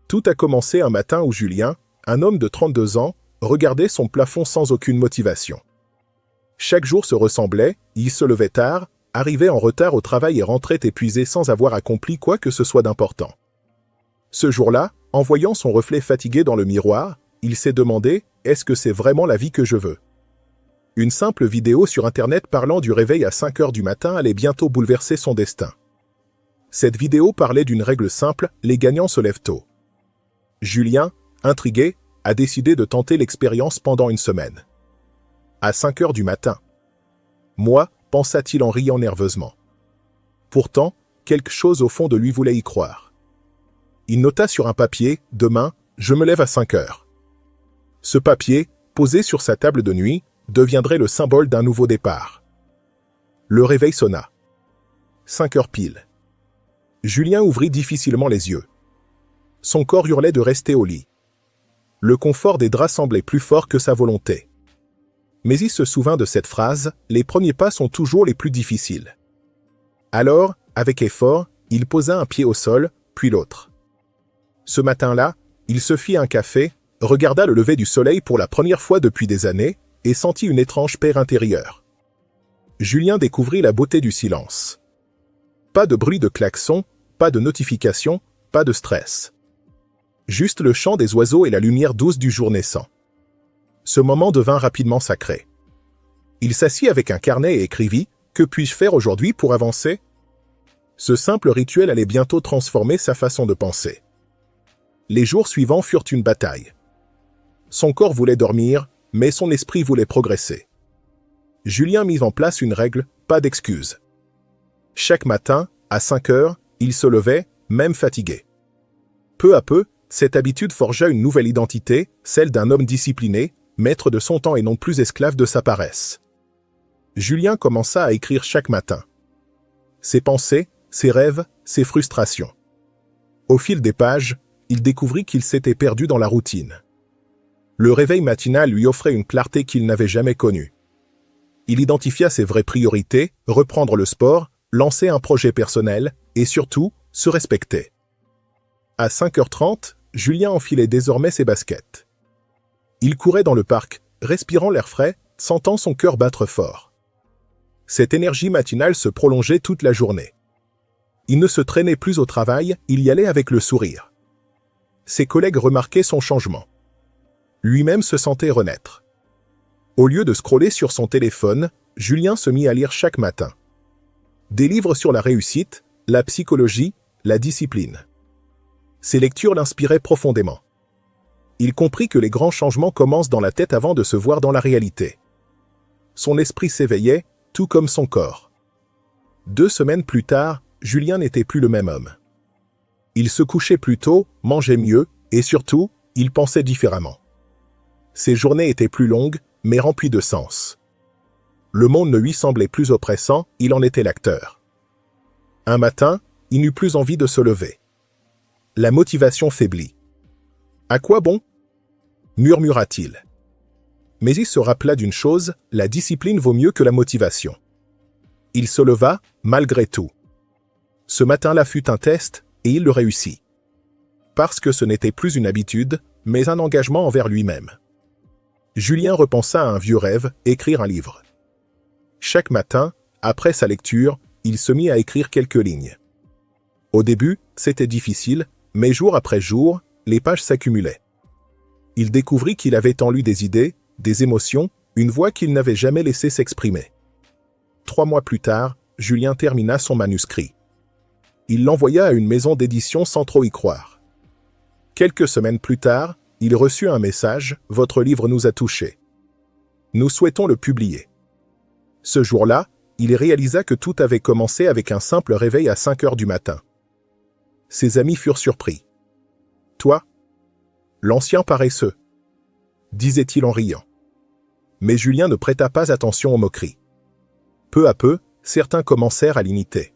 Tout a commencé un matin où Julien, un homme de 32 ans, regardait son plafond sans aucune motivation. Chaque jour se ressemblait, il se levait tard, arrivait en retard au travail et rentrait épuisé sans avoir accompli quoi que ce soit d'important. Ce jour-là, en voyant son reflet fatigué dans le miroir, il s'est demandé « Est-ce que c'est vraiment la vie que je veux ?» Une simple vidéo sur Internet parlant du réveil à 5 heures du matin allait bientôt bouleverser son destin. Cette vidéo parlait d'une règle simple, les gagnants se lèvent tôt. Julien, intrigué, a décidé de tenter l'expérience pendant une semaine. À 5 heures du matin. Moi, pensa-t-il en riant nerveusement. Pourtant, quelque chose au fond de lui voulait y croire. Il nota sur un papier, « Demain, je me lève à 5 heures. » Ce papier, posé sur sa table de nuit, deviendrait le symbole d'un nouveau départ. Le réveil sonna. 5 heures pile. Julien ouvrit difficilement les yeux. Son corps hurlait de rester au lit. Le confort des draps semblait plus fort que sa volonté. Mais il se souvint de cette phrase, « Les premiers pas sont toujours les plus difficiles. » Alors, avec effort, il posa un pied au sol, puis l'autre. Ce matin-là, il se fit un café, regarda le lever du soleil pour la première fois depuis des années, et sentit une étrange paix intérieure. Julien découvrit la beauté du silence. Pas de bruit de klaxon, pas de notification, pas de stress. Juste le chant des oiseaux et la lumière douce du jour naissant. Ce moment devint rapidement sacré. Il s'assit avec un carnet et écrivit « Que puis-je faire aujourd'hui pour avancer ?» Ce simple rituel allait bientôt transformer sa façon de penser. Les jours suivants furent une bataille. Son corps voulait dormir, mais son esprit voulait progresser. Julien mit en place une règle, pas d'excuses. Chaque matin, à 5 heures, il se levait, même fatigué. Peu à peu, cette habitude forgea une nouvelle identité, celle d'un homme discipliné, maître de son temps et non plus esclave de sa paresse. Julien commença à écrire chaque matin. Ses pensées, ses rêves, ses frustrations. Au fil des pages, il découvrit qu'il s'était perdu dans la routine. Le réveil matinal lui offrait une clarté qu'il n'avait jamais connue. Il identifia ses vraies priorités, reprendre le sport, lancer un projet personnel et surtout, se respecter. À 5h30, Julien enfilait désormais ses baskets. Il courait dans le parc, respirant l'air frais, sentant son cœur battre fort. Cette énergie matinale se prolongeait toute la journée. Il ne se traînait plus au travail, il y allait avec le sourire. Ses collègues remarquaient son changement. Lui-même se sentait renaître. Au lieu de scroller sur son téléphone, Julien se mit à lire chaque matin. Des livres sur la réussite, la psychologie, la discipline. Ces lectures l'inspiraient profondément. Il comprit que les grands changements commencent dans la tête avant de se voir dans la réalité. Son esprit s'éveillait, tout comme son corps. 2 semaines plus tard, Julien n'était plus le même homme. Il se couchait plus tôt, mangeait mieux, et surtout, il pensait différemment. Ses journées étaient plus longues, mais remplies de sens. Le monde ne lui semblait plus oppressant, il en était l'acteur. Un matin, il n'eut plus envie de se lever. La motivation faiblit. « À quoi bon ?» murmura-t-il. Mais il se rappela d'une chose, la discipline vaut mieux que la motivation. Il se leva, malgré tout. Ce matin-là fut un test, et il le réussit. Parce que ce n'était plus une habitude, mais un engagement envers lui-même. Julien repensa à un vieux rêve, écrire un livre. Chaque matin, après sa lecture, il se mit à écrire quelques lignes. Au début, c'était difficile, mais jour après jour, les pages s'accumulaient. Il découvrit qu'il avait en lui des idées, des émotions, une voix qu'il n'avait jamais laissé s'exprimer. 3 mois plus tard, Julien termina son manuscrit. Il l'envoya à une maison d'édition sans trop y croire. Quelques semaines plus tard, il reçut un message « Votre livre nous a touchés. Nous souhaitons le publier. » Ce jour-là, il réalisa que tout avait commencé avec un simple réveil à 5 heures du matin. Ses amis furent surpris. « Toi, l'ancien paresseux » disait-il en riant. Mais Julien ne prêta pas attention aux moqueries. Peu à peu, certains commencèrent à l'imiter.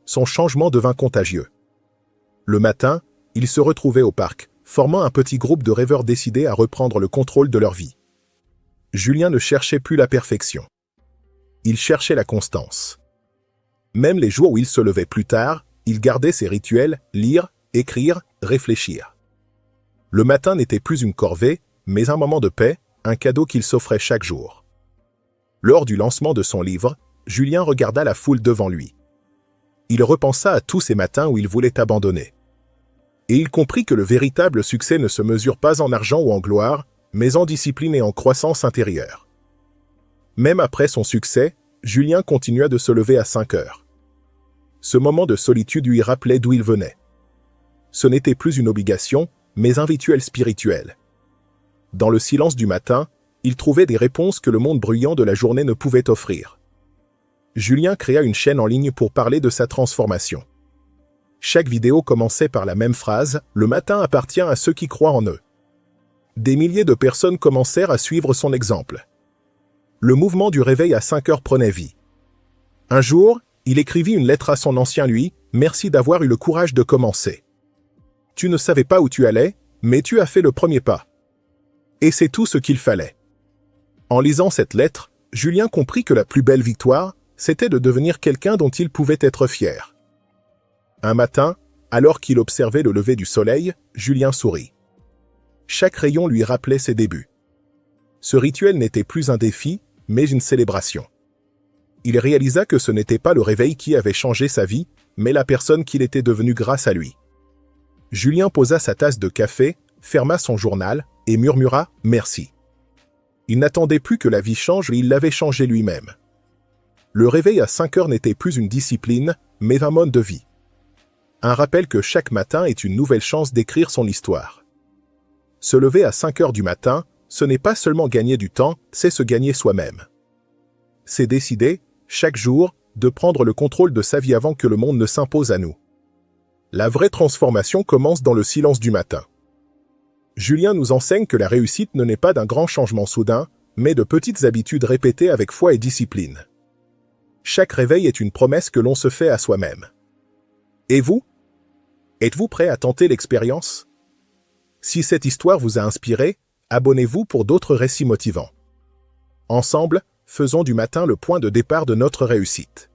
Son changement devint contagieux. Le matin, il se retrouvait au parc, formant un petit groupe de rêveurs décidés à reprendre le contrôle de leur vie. Julien ne cherchait plus la perfection. Il cherchait la constance. Même les jours où il se levait plus tard, il gardait ses rituels, lire, écrire, réfléchir. Le matin n'était plus une corvée, mais un moment de paix, un cadeau qu'il s'offrait chaque jour. Lors du lancement de son livre, Julien regarda la foule devant lui. Il repensa à tous ces matins où il voulait abandonner. Et il comprit que le véritable succès ne se mesure pas en argent ou en gloire, mais en discipline et en croissance intérieure. Même après son succès, Julien continua de se lever à 5 heures. Ce moment de solitude lui rappelait d'où il venait. Ce n'était plus une obligation, mais un rituel spirituel. Dans le silence du matin, il trouvait des réponses que le monde bruyant de la journée ne pouvait offrir. Julien créa une chaîne en ligne pour parler de sa transformation. Chaque vidéo commençait par la même phrase « Le matin appartient à ceux qui croient en eux ». Des milliers de personnes commencèrent à suivre son exemple. Le mouvement du réveil à 5 heures prenait vie. Un jour, il écrivit une lettre à son ancien lui « Merci d'avoir eu le courage de commencer. Tu ne savais pas où tu allais, mais tu as fait le premier pas. » Et c'est tout ce qu'il fallait. En lisant cette lettre, Julien comprit que la plus belle victoire, c'était de devenir quelqu'un dont il pouvait être fier. Un matin, alors qu'il observait le lever du soleil, Julien sourit. Chaque rayon lui rappelait ses débuts. Ce rituel n'était plus un défi, mais une célébration. Il réalisa que ce n'était pas le réveil qui avait changé sa vie, mais la personne qu'il était devenu grâce à lui. Julien posa sa tasse de café, ferma son journal et murmura « Merci ». Il n'attendait plus que la vie change et il l'avait changé lui-même. Le réveil à 5 heures n'était plus une discipline, mais un mode de vie. Un rappel que chaque matin est une nouvelle chance d'écrire son histoire. Se lever à 5 heures du matin, ce n'est pas seulement gagner du temps, c'est se gagner soi-même. C'est décider, chaque jour, de prendre le contrôle de sa vie avant que le monde ne s'impose à nous. La vraie transformation commence dans le silence du matin. Julien nous enseigne que la réussite ne naît pas d'un grand changement soudain, mais de petites habitudes répétées avec foi et discipline. Chaque réveil est une promesse que l'on se fait à soi-même. Et vous? Êtes-vous prêt à tenter l'expérience? Si cette histoire vous a inspiré, abonnez-vous pour d'autres récits motivants. Ensemble, faisons du matin le point de départ de notre réussite.